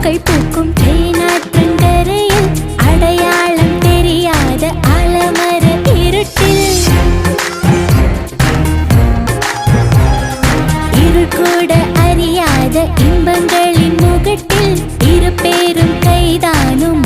பூக்கள் பூக்கும் தேனாற்றங்கரையில் அடையாளம் தெரியாத ஆலமர இருட்டில் இருள் கூட அறியாத இன்பங்களின் முகட்டில் இரு பேரும் கைதானும்